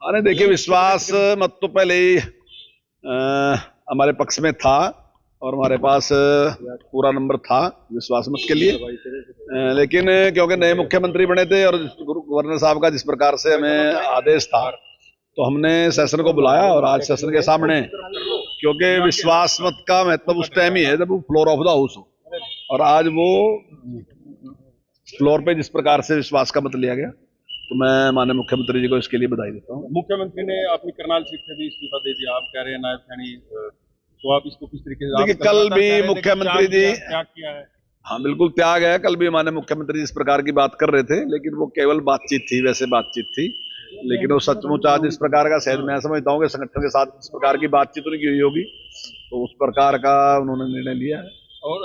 अरे देखिए, विश्वास मत तो पहले ही हमारे पक्ष में था और हमारे पास पूरा नंबर था विश्वास मत के लिए। लेकिन क्योंकि नए मुख्यमंत्री बने थे और गवर्नर साहब का जिस प्रकार से हमें आदेश था, तो हमने सेशन को बुलाया और आज सेशन के सामने, क्योंकि विश्वास मत का मतलब उस टाइम ही है जब वो फ्लोर ऑफ द हाउस हो, और आज वो फ्लोर पे जिस प्रकार से विश्वास का मत लिया गया, तो मैं माननीय मुख्यमंत्री जी को इसके लिए बधाई देता हूँ। मुख्यमंत्री ने अपनी करनाल सीट से भी इस्तीफा दे दिया, आप कह रहे हैं नायब सैनी, तो आप इसको किस तरीके से? देखिए, कल भी मुख्यमंत्री जी त्याग किया है। हाँ बिल्कुल त्याग है। कल भी माननीय मुख्यमंत्री इस प्रकार की बात कर रहे थे, लेकिन वो केवल बातचीत थी, वैसे बातचीत थी, लेकिन वो सचमुच आज इस प्रकार का, शायद मैं समझता हूँ कि संगठन के साथ इस प्रकार की बातचीत उनकी हुई होगी, तो उस प्रकार का उन्होंने निर्णय लिया है। और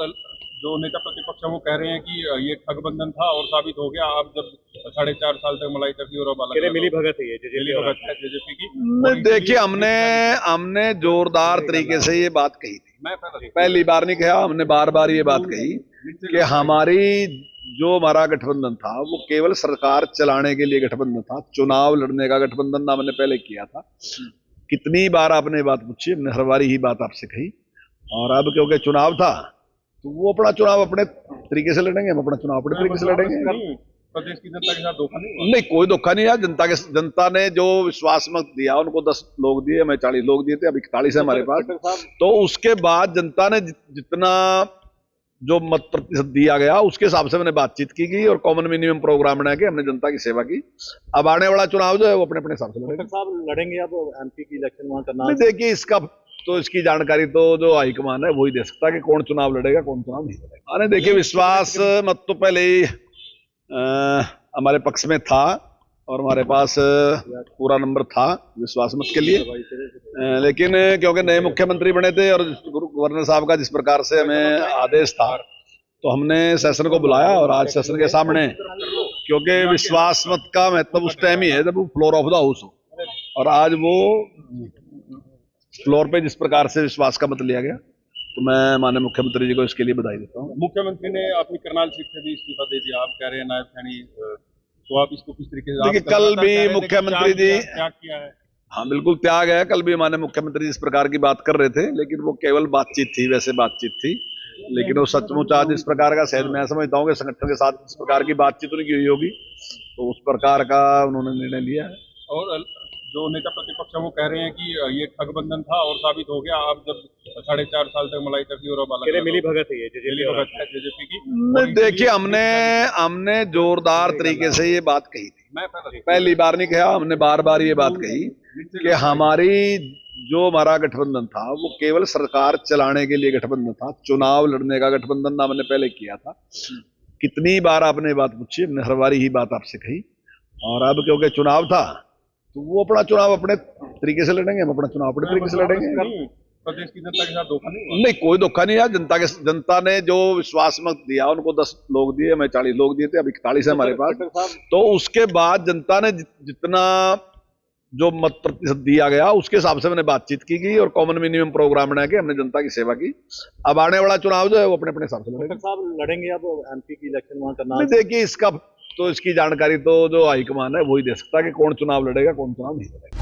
जो नेता प्रतिपक्ष है वो कह रहे हैं कि ये ठगबंधन था और साबित हो गया, आप जब 4.5 साल तक मलाई चक्की और मिली भगत है जेजेपी की। देखिए, हमने जोरदार तरीके से ये बात कही थी, मैं पहली बार नहीं कहा, हमने बार बार ये बात कही कि हमारा गठबंधन था वो केवल सरकार चलाने के लिए गठबंधन था, चुनाव लड़ने का गठबंधन हमने पहले किया था। कितनी बार आपने बात पूछी, हमने हर बार ही बात आपसे कही, और अब क्योंकि चुनाव था तो वो अपना चुनाव अपने तरीके से लड़ेंगे, हम अपना चुनाव अपने तरीके से लड़ेंगे। प्रदेश की जनता के साथ धोखा नहीं? नहीं, कोई धोखा नहीं है। जनता ने जो विश्वास मत दिया, उनको 10 लोग दिए, हमें 40 लोग दिए थे, अब 41 है हमारे पास। तो उसके बाद जनता ने जितना जो मत प्रतिशत दिया गया, उसके हिसाब से मैंने बातचीत की गई और कॉमन मिनिमम प्रोग्राम बना के हमने जनता की सेवा की। अब आने वाला चुनाव जो है वो अपने अपने हिसाब से लड़ेंगे। अब एमपी की इलेक्शन वहां करना, देखिए इसकी जानकारी तो जो हाईकमान है वही दे सकता है कि कौन चुनाव लड़ेगा, कौन चुनाव नहीं लड़ेगा। अरे देखिए, विश्वास मत तो पहले ही हमारे पक्ष में था और हमारे पास पूरा नंबर था विश्वास मत के लिए। लेकिन क्योंकि नए मुख्यमंत्री बने थे और गवर्नर साहब का जिस प्रकार से हमें आदेश था, तो हमने सेशन को बुलाया और आज सेशन के सामने, क्योंकि विश्वास मत का मतलब उस टाइम ही है जब वो फ्लोर ऑफ द हाउस हो, और आज वो फ्लोर पे जिस प्रकार से विश्वास का मत लिया गया, तो मैं माननीय मुख्यमंत्री जी को इसके लिए बधाई देता हूँ। मुख्यमंत्री ने अपनी करनाल सीट से भी इस्तीफा दे दिया, आप कह रहे हैं नायब सैनी, तो आप इसको किस तरीके से? देखिए, कल भी मुख्यमंत्री जी त्याग किया है। हाँ बिल्कुल त्याग है। कल भी माननीय मुख्यमंत्री इस प्रकार की बात कर रहे थे, लेकिन वो केवल बातचीत थी, वैसे बातचीत थी, लेकिन वो सचमुच आज इस प्रकार का, शायद मैं समझता हूँ कि संगठन के साथ इस प्रकार की बातचीत उनकी हुई होगी, तो उस प्रकार का उन्होंने निर्णय लिया है। और जो नेता प्रतिपक्ष है वो कह रहे हैं कि ये ठगबंधन था और साबित हो गया, आप जब 4.5 साल तक मलाई चक्की और मिली भगत है जेजेपी की। देखिए, हमने जोरदार तरीके से ये बात कही थी, मैं पहली बार नहीं कहा, हमने बार बार ये बात कही कि हमारा गठबंधन था वो केवल सरकार चलाने के लिए गठबंधन था, चुनाव लड़ने का गठबंधन हमने पहले किया था। कितनी बार आपने बात पूछी, हमने हर बार ही बात आपसे कही, और अब क्योंकि चुनाव था तो वो अपना चुनाव अपने तरीके से लड़ेंगे, हम अपना चुनाव अपने तरीके से लड़ेंगे। प्रदेश की जनता के साथ धोखा नहीं? नहीं, कोई धोखा नहीं है। जनता ने जो विश्वास मत दिया, उनको 10 लोग दिए, हमें 40 लोग दिए थे, अब 41 है हमारे पास। तो उसके बाद जनता ने जितना जो मत प्रतिशत दिया गया, उसके हिसाब से मैंने बातचीत की गई और कॉमन मिनिमम प्रोग्राम बना के हमने जनता की सेवा की। अब आने वाला चुनाव जो है वो अपने अपने हिसाब से लड़ेंगे। अब एमपी की इलेक्शन वहां करना, देखिए इसकी जानकारी तो जो हाईकमान है वही दे सकता है कि कौन चुनाव लड़ेगा, कौन चुनाव नहीं लड़ेगा।